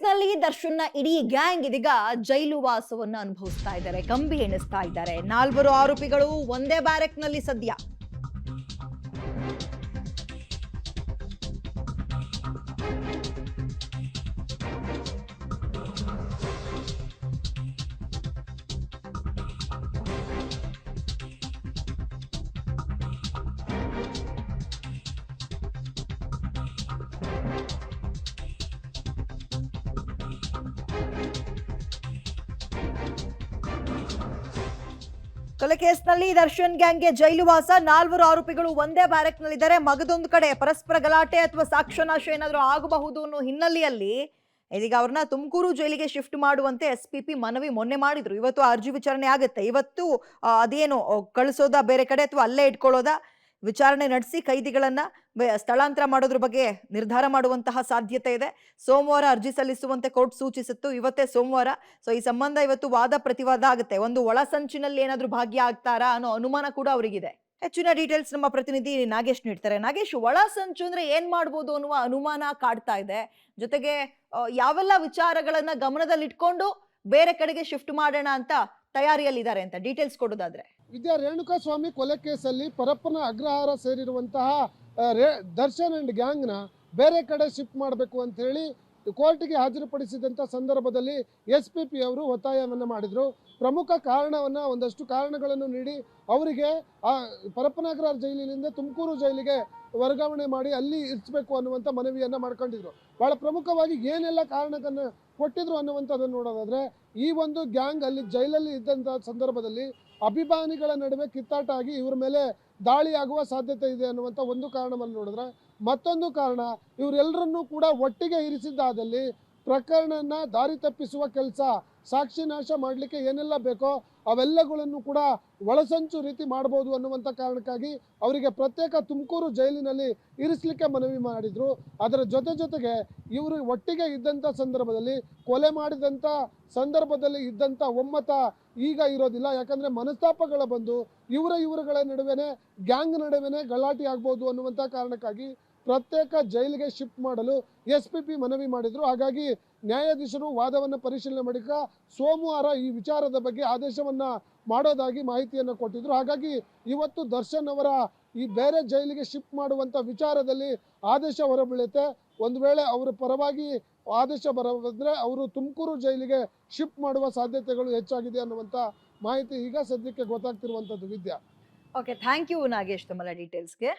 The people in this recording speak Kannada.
ನಲ್ಲಿ ದರ್ಶನ್ನ ಇಡೀ ಗ್ಯಾಂಗ್ ಇದೀಗ ಜೈಲು ವಾಸವನ್ನ ಅನುಭವಿಸ್ತಾ ಇದ್ದಾರೆ, ಕಂಬಿ ಎಣಿಸ್ತಾ ಇದ್ದಾರೆ. 4 ಆರೋಪಿಗಳು ಒಂದೇ ಬ್ಯಾರೆಕ್ ನಲ್ಲಿ ಸದ್ಯ. ಕೊಲೆ ಕೇಸ್ನಲ್ಲಿ ದರ್ಶನ್ ಗ್ಯಾಂಗ್ಗೆ ಜೈಲು ವಾಸ. 4 ಆರೋಪಿಗಳು ಒಂದೇ ಬ್ಯಾರೆಕ್ ನಲ್ಲಿದ್ದಾರೆ. ಮಗದೊಂದು ಕಡೆ ಪರಸ್ಪರ ಗಲಾಟೆ ಅಥವಾ ಸಾಕ್ಷ್ಯನಾಶ ಏನಾದರೂ ಆಗಬಹುದು ಅನ್ನೋ ಹಿನ್ನೆಲೆಯಲ್ಲಿ ಇದೀಗ ಅವ್ರನ್ನ ತುಮಕೂರು ಜೈಲಿಗೆ ಶಿಫ್ಟ್ ಮಾಡುವಂತೆ SPP ಮನವಿ ಮೊನ್ನೆ ಮಾಡಿದ್ರು. ಇವತ್ತು ಅರ್ಜಿ ವಿಚಾರಣೆ ಆಗುತ್ತೆ. ಇವತ್ತು ಅದೇನು ಕಳಿಸೋದಾ ಬೇರೆ ಕಡೆ ಅಥವಾ ಅಲ್ಲೇ ಇಟ್ಕೊಳ್ಳೋದಾ, ವಿಚಾರಣೆ ನಡೆಸಿ ಕೈದಿಗಳನ್ನ ಸ್ಥಳಾಂತರ ಮಾಡೋದ್ರ ಬಗ್ಗೆ ನಿರ್ಧಾರ ಮಾಡುವಂತಹ ಸಾಧ್ಯತೆ ಇದೆ. ಸೋಮವಾರ ಅರ್ಜಿ ಸಲ್ಲಿಸುವಂತೆ ಕೋರ್ಟ್ ಸೂಚಿಸಿತ್ತು. ಇವತ್ತೇ ಸೋಮವಾರ. ಸೊ ಈ ಸಂಬಂಧ ಇವತ್ತು ವಾದ ಪ್ರತಿವಾದ ಆಗುತ್ತೆ. ಒಂದು ಒಳಸಂಚಿನಲ್ಲಿ ಏನಾದ್ರೂ ಭಾಗ್ಯ ಆಗ್ತಾರಾ ಅನ್ನೋ ಅನುಮಾನ ಕೂಡ ಅವರಿಗಿದೆ. ಹೆಚ್ಚಿನ ಡೀಟೇಲ್ಸ್ ನಮ್ಮ ಪ್ರತಿನಿಧಿ ನಾಗೇಶ್ ನೀಡ್ತಾರೆ. ನಾಗೇಶ್, ಒಳಸಂಚು ಅಂದ್ರೆ ಏನ್ ಮಾಡ್ಬೋದು ಅನ್ನುವ ಅನುಮಾನ ಕಾಡ್ತಾ ಇದೆ. ಜೊತೆಗೆ ಯಾವೆಲ್ಲ ವಿಚಾರಗಳನ್ನ ಗಮನದಲ್ಲಿಟ್ಕೊಂಡು ಬೇರೆ ಕಡೆಗೆ ಶಿಫ್ಟ್ ಮಾಡೋಣ ಅಂತ ತಯಾರಿಯಲ್ಲಿದ್ದಾರೆ ಅಂತ ಡೀಟೇಲ್ಸ್ ಕೊಡೋದಾದ್ರೆ. ವಿದ್ಯಾ, ರೇಣುಕಾಸ್ವಾಮಿ ಕೊಲೆ ಕೇಸಲ್ಲಿ ಪರಪ್ಪನ ಅಗ್ರಹಾರ ಸೇರಿರುವಂತಹ ದರ್ಶನ್ ಅಂಡ್ ಗ್ಯಾಂಗ್ನ ಬೇರೆ ಕಡೆ ಶಿಫ್ಟ್ ಮಾಡಬೇಕು ಅಂತ ಹೇಳಿ ಕೋರ್ಟ್ಗೆ ಹಾಜರುಪಡಿಸಿದಂಥ ಸಂದರ್ಭದಲ್ಲಿ SPP ಅವರು ಒತ್ತಾಯವನ್ನು ಮಾಡಿದರು. ಪ್ರಮುಖ ಕಾರಣವನ್ನು, ಒಂದಷ್ಟು ಕಾರಣಗಳನ್ನು ನೀಡಿ ಅವರಿಗೆ ಪರಪ್ಪನ ಅಗ್ರಹಾರ ಜೈಲಿನಿಂದ ತುಮಕೂರು ಜೈಲಿಗೆ ವರ್ಗಾವಣೆ ಮಾಡಿ ಅಲ್ಲಿ ಇರಿಸಬೇಕು ಅನ್ನುವಂಥ ಮನವಿಯನ್ನು ಮಾಡ್ಕೊಂಡಿದ್ರು. ಭಾಳ ಪ್ರಮುಖವಾಗಿ ಏನೆಲ್ಲ ಕಾರಣಗಳನ್ನು ಕೊಟ್ಟಿದ್ರು ಅನ್ನುವಂಥದ್ದನ್ನು ನೋಡೋದಾದರೆ, ಈ ಒಂದು ಗ್ಯಾಂಗ್ ಅಲ್ಲಿ ಜೈಲಲ್ಲಿ ಇದ್ದಂಥ ಸಂದರ್ಭದಲ್ಲಿ ಅಭಿಮಾನಿಗಳ ನಡುವೆ ಕಿತ್ತಾಟ ಆಗಿ ಇವ್ರ ಮೇಲೆ ದಾಳಿ ಆಗುವ ಸಾಧ್ಯತೆ ಇದೆ ಅನ್ನುವಂಥ ಒಂದು ಕಾರಣವನ್ನು ನೋಡಿದ್ರೆ, ಮತ್ತೊಂದು ಕಾರಣ ಇವರೆಲ್ಲರನ್ನೂ ಕೂಡ ಒಟ್ಟಿಗೆ ಇರಿಸಿದ್ದಾದಲ್ಲಿ ಪ್ರಕರಣನ ದಾರಿ ತಪ್ಪಿಸುವ ಕೆಲಸ, ಸಾಕ್ಷಿ ನಾಶ ಮಾಡಲಿಕ್ಕೆ ಏನೆಲ್ಲ ಬೇಕೋ ಅವೆಲ್ಲಗಳನ್ನು ಕೂಡ ಒಳಸಂಚು ರೀತಿ ಮಾಡ್ಬೋದು ಅನ್ನುವಂಥ ಕಾರಣಕ್ಕಾಗಿ ಅವರಿಗೆ ಪ್ರತ್ಯೇಕ ತುಮಕೂರು ಜೈಲಿನಲ್ಲಿ ಇರಿಸಲಿಕ್ಕೆ ಮನವಿ ಮಾಡಿದರು. ಅದರ ಜೊತೆಗೆ ಇವರು ಒಟ್ಟಿಗೆ ಇದ್ದಂಥ ಸಂದರ್ಭದಲ್ಲಿ, ಕೊಲೆ ಮಾಡಿದಂಥ ಸಂದರ್ಭದಲ್ಲಿ ಇದ್ದಂಥ ಒಮ್ಮತ ಈಗ ಇರೋದಿಲ್ಲ. ಯಾಕಂದರೆ ಮನಸ್ತಾಪಗಳ ಬಂದು ಇವರುಗಳ ನಡುವೆನೇ, ಗ್ಯಾಂಗ್ ನಡುವೆನೇ ಗಲಾಟೆ ಆಗ್ಬೋದು ಅನ್ನುವಂಥ ಕಾರಣಕ್ಕಾಗಿ ಪ್ರತ್ಯೇಕ ಜೈಲಿಗೆ ಶಿಫ್ಟ್ ಮಾಡಲು SPP ಮನವಿ ಮಾಡಿದರು. ಹಾಗಾಗಿ ನ್ಯಾಯಾಧೀಶರು ವಾದವನ್ನು ಪರಿಶೀಲನೆ ಮಾಡಿಕ ಸೋಮವಾರ ಈ ವಿಚಾರದ ಬಗ್ಗೆ ಆದೇಶವನ್ನು ಮಾಡೋದಾಗಿ ಮಾಹಿತಿಯನ್ನು ಕೊಟ್ಟಿದ್ರು. ಹಾಗಾಗಿ ಇವತ್ತು ದರ್ಶನ್ ಅವರ ಈ ಬೇರೆ ಜೈಲಿಗೆ ಶಿಫ್ಟ್ ಮಾಡುವಂಥ ವಿಚಾರದಲ್ಲಿ ಆದೇಶ ಹೊರಬೀಳುತ್ತೆ. ಒಂದು ವೇಳೆ ಅವರ ಪರವಾಗಿ ಆದೇಶ ಬರೋದ್ರೆ ಅವರು ತುಮಕೂರು ಜೈಲಿಗೆ ಶಿಫ್ಟ್ ಮಾಡುವ ಸಾಧ್ಯತೆಗಳು ಹೆಚ್ಚಾಗಿದೆ ಅನ್ನುವಂಥ ಮಾಹಿತಿ ಈಗ ಸದ್ಯಕ್ಕೆ ಗೊತ್ತಾಗ್ತಿರುವಂಥದ್ದು. ವಿದ್ಯಾ, ಓಕೆ, ಥ್ಯಾಂಕ್ ಯು ನಾಗೇಶ್ ತಮ್ಮ ಡೀಟೇಲ್ಸ್ಗೆ.